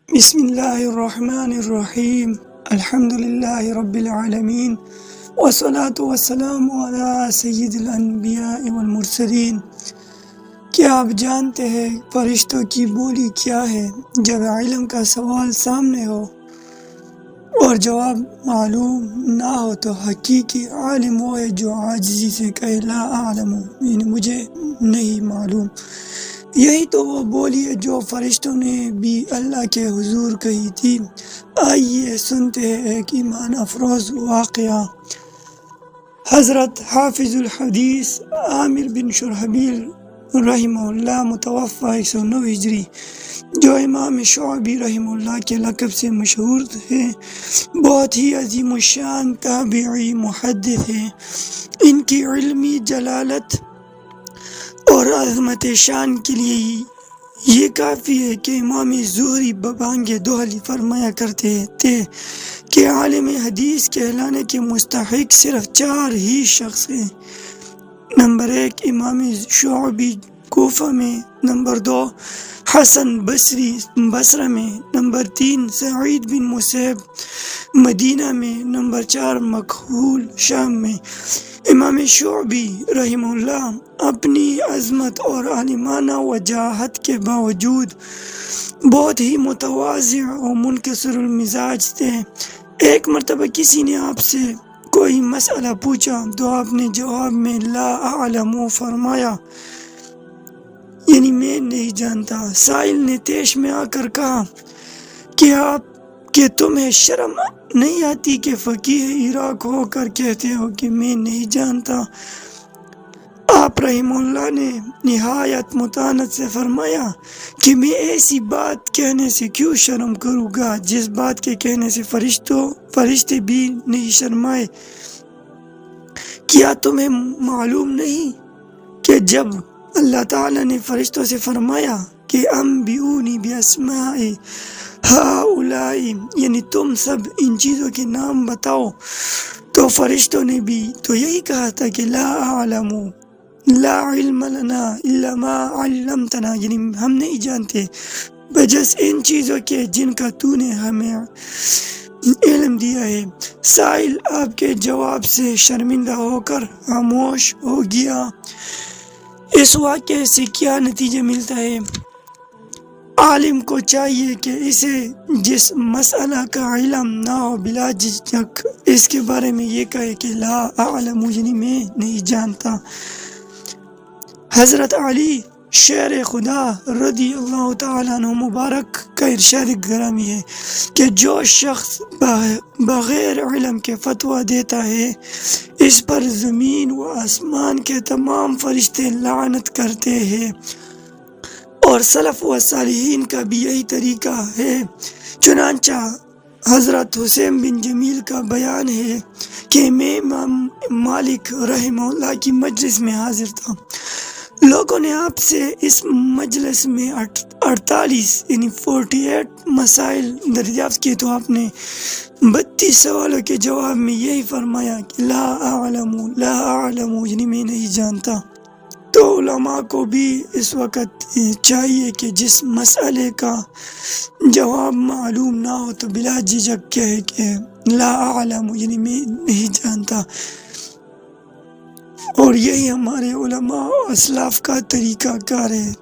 بسم اللہ الرحمن الرحیم الحمد للہ رب العالمین والصلاة والسلام علی سید الانبیاء والمرسلین۔ کیا آپ جانتے ہیں فرشتوں کی بولی کیا ہے؟ جب علم کا سوال سامنے ہو اور جواب معلوم نہ ہو تو حقیقی عالم وہ ہے جو عاجزی سے کہے لا اعلم، یعنی مجھے نہیں معلوم۔ یہی تو وہ بولی ہے جو فرشتوں نے بھی اللہ کے حضور کہی تھی۔ آئیے سنتے ہیں ایک ایمان افروز واقعہ۔ حضرت حافظ الحدیث عامر بن شرحبیل رحمہ اللہ متوفی 109 ہجری، جو امام شعبی رحمہ اللہ کے لقب سے مشہور ہے، بہت ہی عظیم الشان تابعی محدث ہیں۔ ان کی علمی جلالت اور عظمت شان کے لیے یہ کافی ہے کہ امام زہری ببانگ دہلی فرمایا کرتے تھے کہ عالم حدیث کہلانے کے مستحق صرف 4 ہی شخص ہیں۔ نمبر 1 امام شعبی کوفہ میں، نمبر 2 حسن بصری بصرہ میں، نمبر 3 سعید بن مسیب مدینہ میں، نمبر 4 مکحول شام میں۔ امام شعبی رحمہ اللہ اپنی عظمت اور عالمانہ وجاہت کے باوجود بہت ہی متواضع اور منکسر المزاج تھے۔ ایک مرتبہ کسی نے آپ سے کوئی مسئلہ پوچھا تو آپ نے جواب میں لا اعلم فرمایا، یعنی میں نہیں جانتا۔ سائل نے طیش میں آ کر کہا کہ تمہیں شرم نہیں آتی کہ فقیہ عراق ہو کر کہتے ہو کہ میں نہیں جانتا؟ آپ رحمہ اللہ نے نہایت متانت سے فرمایا کہ میں ایسی بات کہنے سے کیوں شرم کروں گا جس بات کے کہنے سے فرشتے بھی نہیں شرمائے۔ کیا تمہیں معلوم نہیں کہ جب اللہ تعالیٰ نے فرشتوں سے فرمایا کہ انبئونی باسماء ہؤلاء، یعنی تم سب ان چیزوں کے نام بتاؤ، تو فرشتوں نے بھی تو یہی کہا تھا کہ لا اعلم، لا علم لنا الا ما علمتنا، یعنی ہم نہیں جانتے بجز ان چیزوں کے جن کا تو نے ہمیں علم دیا ہے۔ سائل آپ کے جواب سے شرمندہ ہو کر خاموش ہو گیا۔ اس واقعے سے کیا نتیجہ ملتا ہے؟ عالم کو چاہیے کہ اسے جس مسئلہ کا علم نہ ہو بلا جھجک اس کے بارے میں یہ کہے کہ لا اعلم، یعنی میں نہیں جانتا۔ حضرت علی شیر خدا رضی اللہ تعالیٰ عنہ مبارک کا ارشاد گرامی ہے کہ جو شخص بغیر علم کے فتویٰ دیتا ہے اس پر زمین و آسمان کے تمام فرشتے لعنت کرتے ہیں، اور سلف و صالحین کا بھی یہی طریقہ ہے۔ چنانچہ حضرت حسین بن جمیل کا بیان ہے کہ میں امام مالک رحمہ اللہ کی مجلس میں حاضر تھا۔ لوگوں نے آپ سے اس مجلس میں 48 مسائل دریافت کیے تو آپ نے 32 سوالوں کے جواب میں یہی فرمایا کہ لا اعلم، لا اعلم، یعنی میں نہیں جانتا۔ تو علماء کو بھی اس وقت چاہیے کہ جس مسئلے کا جواب معلوم نہ ہو تو بلا جھجک کہے کہ لا اعلم، یعنی میں نہیں جانتا۔ اور یہی ہمارے علماء و اسلاف کا طریقہ کار ہے۔